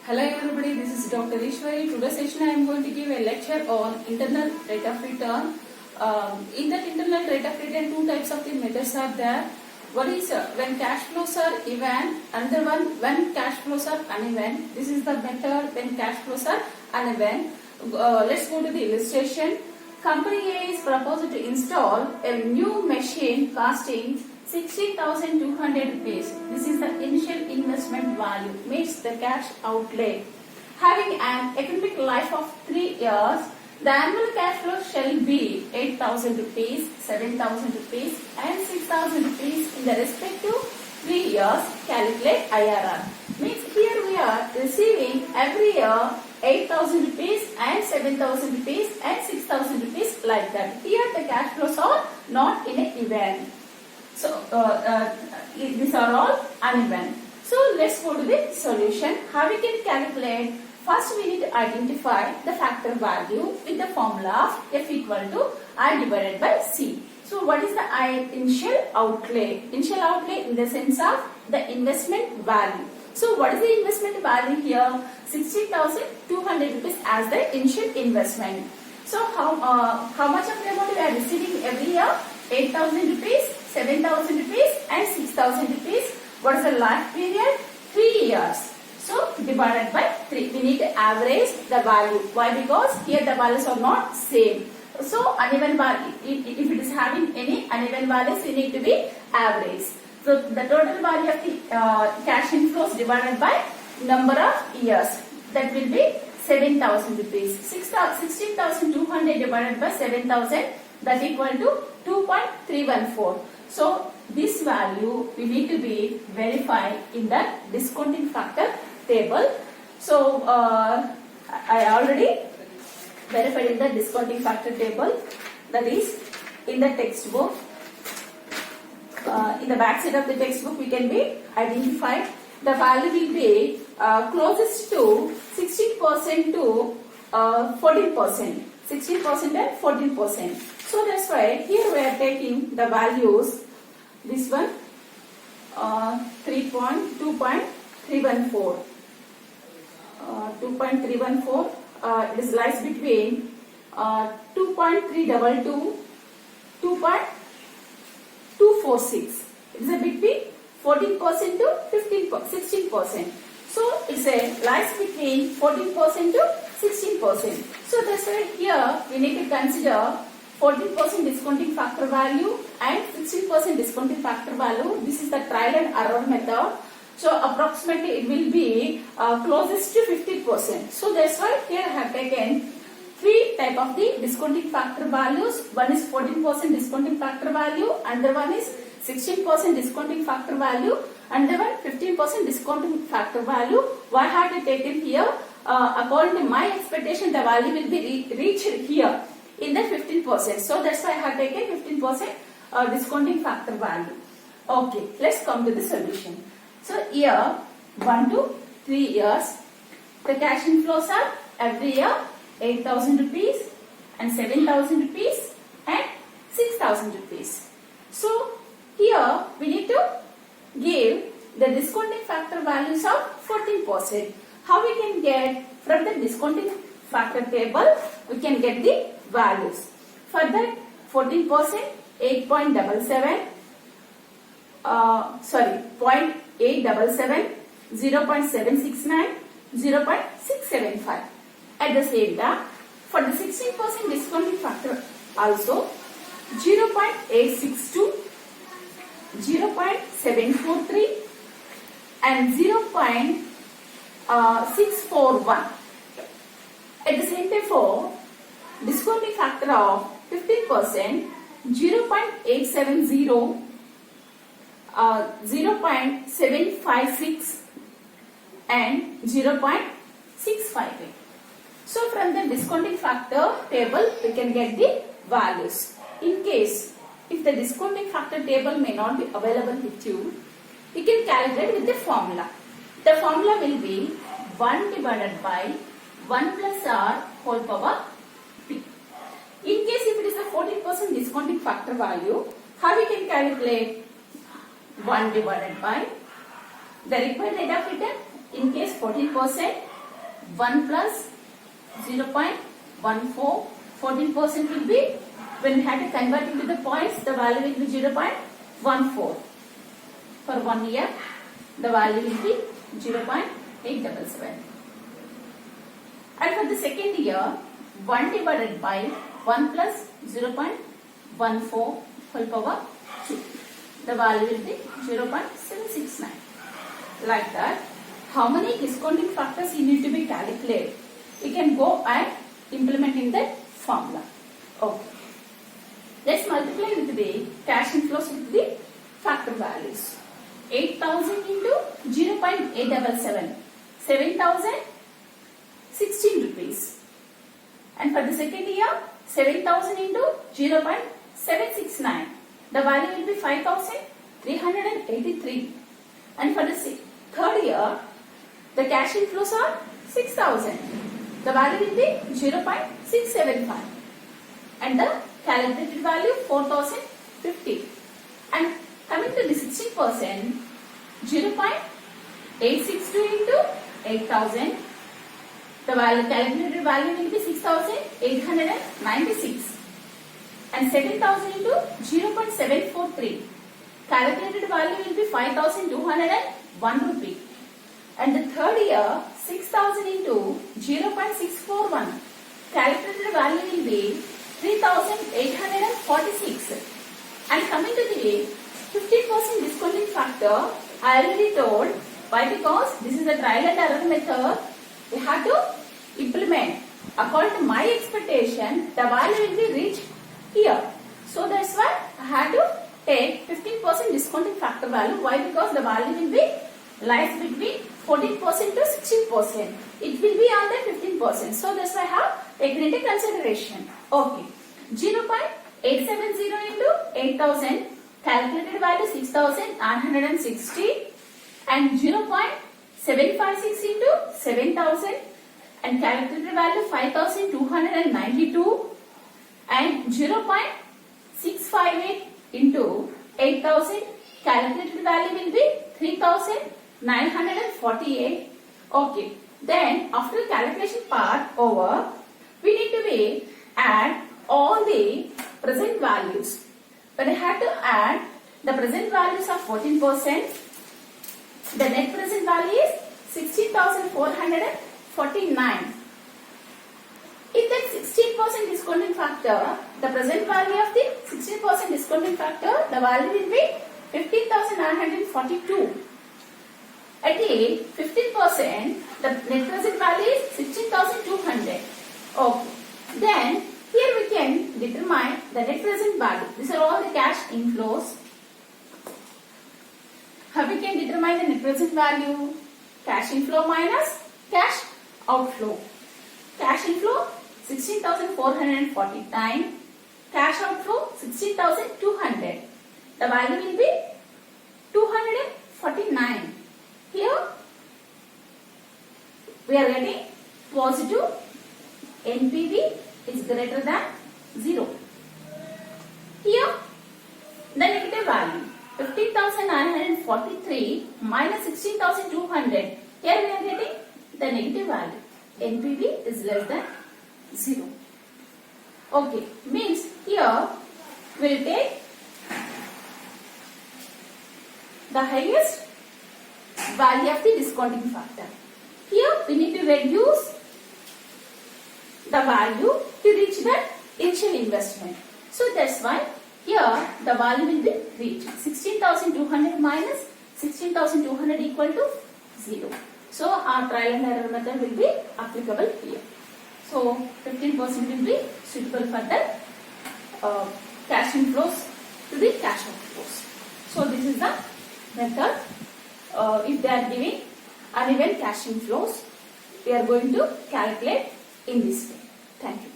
Hello everybody, this is Dr. Ishwari. Today's session I am going to give a lecture on internal rate of return. In that internal rate of return, two types of the methods are there. One is when cash flows are even, another one when cash flows are uneven. This is the method when cash flows are uneven. Let's go to the illustration. Company A is proposed to install a new machine costing 16,200 rupees. This is the initial investment value, means the cash outlay. Having an economic life of 3 years, the annual cash flow shall be 8,000 rupees, 7,000 rupees and 6,000 rupees in the respective 3 years. Calculate IRR. Means here we are receiving every year 8,000 rupees and 7,000 rupees and 6,000 rupees like that. Here the cash flows are not in a event. So these are all uneven. So let's go to the solution. How we can calculate? First we need to identify the factor value with the formula of F equal to I divided by C. So what is the initial outlay? Initial outlay in the sense of the investment value. So what is the investment value here? 16,200 rupees as the initial investment. So how much of the amount we are receiving every year? 8,000 rupees, 7,000 rupees and 6,000 rupees. What is the life period? 3 years. So divided by 3. We need to average the value. Why? Because here the values are not same. So uneven value, if it is having any uneven values, we need to be average. So the total value of the cash inflows divided by number of years, that will be 7,000 rupees. 16,200 divided by 7,000, that equal to 2.314. So this value we need to be verified in the discounting factor table. So I already verified in the discounting factor table, that is in the textbook. In the back side of the textbook we can be identified. The value will be closest to 16% to 14%. 16% and 14%. So that's why here we are taking the values. This one 2.314. 2.314. It is lies between 2.322, 2.246. It is a between 14% to 16%. So it's a lies between 14% to 16%. So that's why here we need to consider 14% discounting factor value and 16% discounting factor value. This is the trial and error method. So approximately it will be closest to 50%. So that's why here I have taken three type of the discounting factor values. One is 14% discounting factor value, another one is 16% discounting factor value, and then 15% discounting factor value. Why have I taken here? According to my expectation, the value will be reached here in the 15%. So that's why I have taken 15% discounting factor value. Okay, let's come to the solution. So here 1 to 3 years, the cash inflows are every year 8,000 rupees and 7,000 rupees and 6,000 rupees. So here we need to give the discounting factor values of 14%. How we can get from the discounting factor table? We can get the values. For that 14%, 8.77, 0.877, 0.769, 0.675. At the same time, for the 16% discounting factor also 0.862, 0.743 and 0.641. At the same time, for discounting factor of 15%, 0.870, 0.756 and 0.658. So from the discounting factor table we can get the values. In case if the discounting factor table may not be available with you, you can calculate with the formula. The formula will be 1 divided by 1 plus r whole power p. In case if it is the 14% discounting factor value, how we can calculate? 1 divided by the required rate of return. In case 14%, 1 plus 0.14, 14% will be, when we have to convert into the points, the value will be 0.14. For 1 year, the value will be 0.877. And for the second year, 1 divided by 1 plus 0.14 whole power 2. The value will be 0.769. Like that, how many discounting factors you need to be calculated? You can go and implement in that formula. Okay. Let's multiply with the cash inflows with the factor values. 8,000 into 0.877, 7,016 rupees. And for the second year, 7,000 into 0.769, the value will be 5,383. And for the third year, the cash inflows are 6,000. The value will be 0.675. And the calculated value 4,050. And coming to the 16%, 0.862 into 8,000. The calculated value will be 6,896. And 7,000 into 0.743. Calculated value will be 5,201 rupee. And the third year, 6,000 into 0.641. Calculated value will be 3,846. And coming to the 15% discounting factor, I already told. Why? Because this is a trial and error method. We have to implement. According to my expectation, the value will be reached here. So that's why I had to take 15% discounting factor value. Why? Because the value will be lies between 14% to 16%. It will be on the 15%. So that's why I have taken into consideration. Okay. 0.870 into 8,000. Calculated value 6,960. And 0.756 into 7,000. And calculated value 5,292. And 0.658 into 8,000. Calculated value will be 3,948. Okay. Then after the calculation part over, we need to add all the present values. But I have to add the present values of 14%. The net present value is 16,449. In that 16% discounting factor, the present value of the 16% discounting factor, the value will be 15,942. At the 15%, the net present value is 16,200. Okay. Then, here we can determine the net present value. These are all the cash inflows. How we can determine the net present value? Cash inflow minus cash outflow. Cash inflow 16,449. Cash outflow 16,200. The value will be 249. Here we are getting positive NPV is greater than 0. Here the negative value 15,943 minus 16,200. Here we are getting the negative value. NPV is less than 0. Okay, means here we will take the highest value of the discounting factor. Here we need to reduce the value to reach the initial investment. So that's why here the value will be reached. 16,200 minus 16,200 equal to 0. So our trial and error method will be applicable here. So 15% will be suitable for the cash inflows to the cash outflows. So this is the method. If they are giving uneven cash inflows, we are going to calculate in this way. Thank you.